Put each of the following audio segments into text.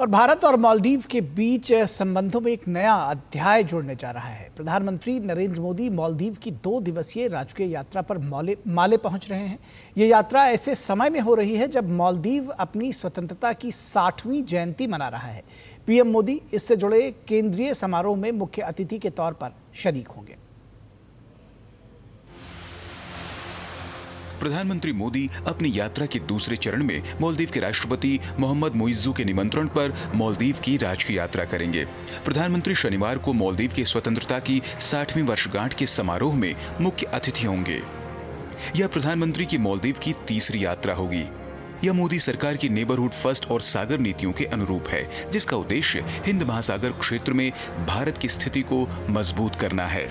और भारत और मालदीव के बीच संबंधों में एक नया अध्याय जुड़ने जा रहा है। प्रधानमंत्री नरेंद्र मोदी मालदीव की 2 दिवसीय राजकीय यात्रा पर माले पहुंच रहे हैं। ये यात्रा ऐसे समय में हो रही है जब मालदीव अपनी स्वतंत्रता की 60वीं जयंती मना रहा है। पीएम मोदी इससे जुड़े केंद्रीय समारोह में मुख्य अतिथि के तौर पर शरीक होंगे। प्रधानमंत्री मोदी अपनी यात्रा के दूसरे चरण में मालदीव के राष्ट्रपति मोहम्मद मुइज्जू के निमंत्रण पर मालदीव की राजकीय यात्रा करेंगे। प्रधानमंत्री शनिवार को मालदीव की स्वतंत्रता की 60वीं वर्षगांठ के समारोह में मुख्य अतिथि होंगे। यह प्रधानमंत्री की मालदीव की तीसरी यात्रा होगी। यह मोदी सरकार की नेबरहुड फर्स्ट और सागर नीतियों के अनुरूप है, जिसका उद्देश्य हिंद महासागर क्षेत्र में भारत की स्थिति को मजबूत करना है।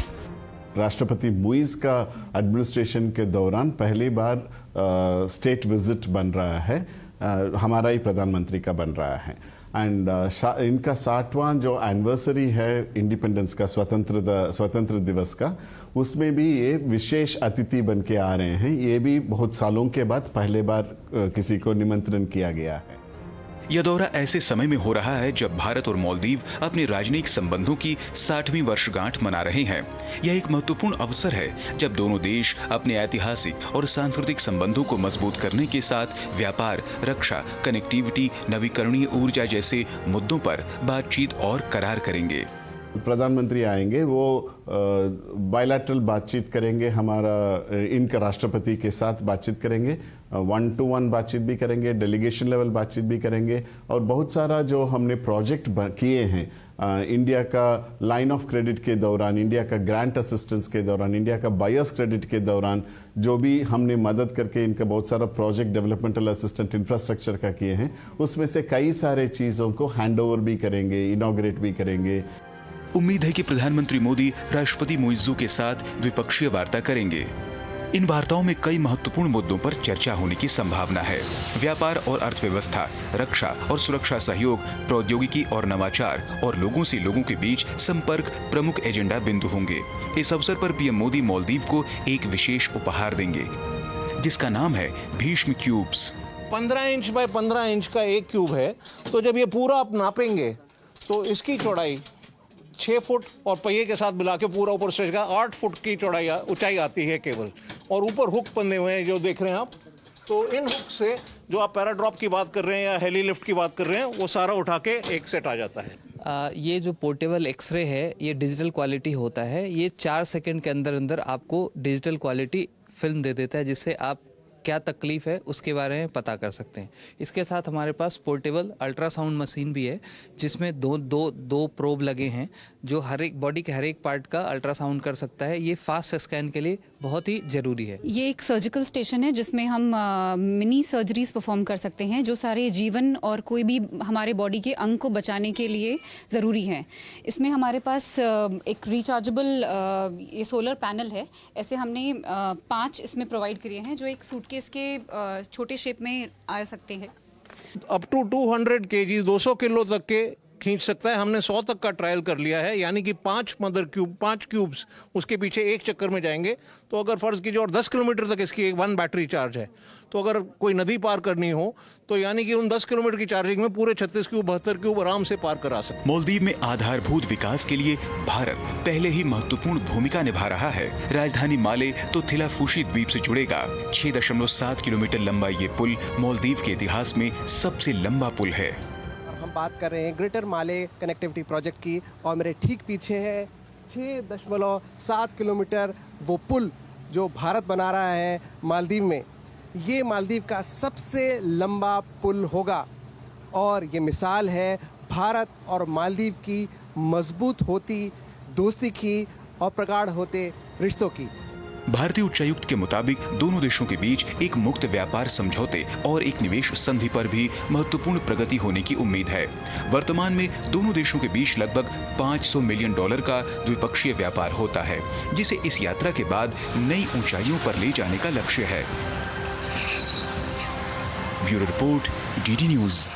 राष्ट्रपति मुइज़ का एडमिनिस्ट्रेशन के दौरान पहली बार स्टेट विजिट बन रहा है, हमारा ही प्रधानमंत्री का बन रहा है। एंड इनका 60वां जो एनिवर्सरी है इंडिपेंडेंस का, स्वतंत्र दिवस का, उसमें भी ये विशेष अतिथि बन के आ रहे हैं। ये भी बहुत सालों के बाद पहले बार किसी को निमंत्रण किया गया है। यह दौरा ऐसे समय में हो रहा है जब भारत और मालदीव अपने राजनयिक संबंधों की 60वीं वर्षगांठ मना रहे हैं। यह एक महत्वपूर्ण अवसर है जब दोनों देश अपने ऐतिहासिक और सांस्कृतिक संबंधों को मजबूत करने के साथ व्यापार, रक्षा, कनेक्टिविटी, नवीकरणीय ऊर्जा जैसे मुद्दों पर बातचीत और करार करेंगे। प्रधानमंत्री आएंगे, वो बायलैटरल बातचीत करेंगे, हमारा इनका राष्ट्रपति के साथ बातचीत करेंगे, 1-to-1 बातचीत भी करेंगे, डेलीगेशन लेवल बातचीत भी करेंगे। और बहुत सारा जो हमने प्रोजेक्ट किए हैं इंडिया का लाइन ऑफ क्रेडिट के दौरान, इंडिया का ग्रांट असिस्टेंस के दौरान, इंडिया का बायर्स क्रेडिट के दौरान जो भी हमने मदद करके इनका बहुत सारा प्रोजेक्ट डेवलपमेंटल असिस्टेंट इंफ्रास्ट्रक्चर का किए हैं, उसमें से कई सारे चीज़ों को हैंड ओवर भी करेंगे, इनॉग्रेट भी करेंगे। उम्मीद है कि प्रधानमंत्री मोदी राष्ट्रपति मुइज्जू के साथ द्विपक्षीय वार्ता करेंगे। इन वार्ताओं में कई महत्वपूर्ण मुद्दों पर चर्चा होने की संभावना है। व्यापार और अर्थव्यवस्था, रक्षा और सुरक्षा सहयोग, प्रौद्योगिकी और नवाचार और लोगों से लोगों के बीच संपर्क प्रमुख एजेंडा बिंदु होंगे। इस अवसर पर पीएम मोदी मालदीव को एक विशेष उपहार देंगे, जिसका नाम है Bhishma cubes. 15 inch by 15 inch का एक क्यूब है, तो जब ये पूरा आप नापेंगे तो इसकी चौड़ाई 6 फुट और पहिए के साथ मिला के पूरा ऊपर स्ट्रेच का 8 फुट की चौड़ाई ऊंचाई आती है केवल। और ऊपर हुक बंधे हुए हैं जो देख रहे हैं आप। तो इन हुक से जो आप पैराड्रॉप की बात कर रहे हैं या हेली लिफ्ट की बात कर रहे हैं, वो सारा उठा के एक सेट आ जाता है। ये जो पोर्टेबल एक्सरे है, ये डिजिटल क्वालिटी होता है। ये 4 सेकंड के अंदर अंदर आपको डिजिटल क्वालिटी फिल्म दे देता है, जिससे आप क्या तकलीफ है उसके बारे में पता कर सकते हैं। इसके साथ हमारे पास पोर्टेबल अल्ट्रासाउंड मशीन भी है, जिसमें दो प्रोब लगे हैं जो हर एक बॉडी के हर एक पार्ट का अल्ट्रासाउंड कर सकता है। ये फास्ट स्कैन के लिए बहुत ही ज़रूरी है। ये एक सर्जिकल स्टेशन है जिसमें हम मिनी सर्जरीज परफॉर्म कर सकते हैं, जो सारे जीवन और कोई भी हमारे बॉडी के अंग को बचाने के लिए ज़रूरी हैं। इसमें हमारे पास एक रिचार्जेबल ये सोलर पैनल है। ऐसे हमने 5 इसमें प्रोवाइड किए हैं, जो एक सूटकेस के छोटे शेप में आ सकते हैं। अप टू 200 kg 200 किलो तक के खींच सकता है। हमने 100 तक का ट्रायल कर लिया है, यानी कि 5 क्यूब्स उसके पीछे एक चक्कर में जाएंगे। तो अगर फर्ज कीजिए, और 10 किलोमीटर तक इसकी 1 बैटरी चार्ज है, तो अगर कोई नदी पार करनी हो तो यानी कि उन 10 किलोमीटर की चार्जिंग में पूरे 36 क्यूब 72 क्यूब आराम से पार करा सकते। मालदीव में आधारभूत विकास के लिए भारत पहले ही महत्वपूर्ण भूमिका निभा रहा है। राजधानी माले तो थिलाफूशी द्वीप से जुड़ेगा। 6.7 किलोमीटर लंबा ये पुल मालदीव के इतिहास में सबसे लंबा पुल है। बात कर रहे हैं ग्रेटर माले कनेक्टिविटी प्रोजेक्ट की, और मेरे ठीक पीछे है 6.7 किलोमीटर वो पुल जो भारत बना रहा है मालदीव में। ये मालदीव का सबसे लंबा पुल होगा, और ये मिसाल है भारत और मालदीव की मजबूत होती दोस्ती की और प्रगाढ़ होते रिश्तों की। भारतीय उच्चायुक्त के मुताबिक दोनों देशों के बीच एक मुक्त व्यापार समझौते और एक निवेश संधि पर भी महत्वपूर्ण प्रगति होने की उम्मीद है। वर्तमान में दोनों देशों के बीच लगभग $500 मिलियन का द्विपक्षीय व्यापार होता है, जिसे इस यात्रा के बाद नई ऊंचाइयों पर ले जाने का लक्ष्य है। Bureau report, DD news.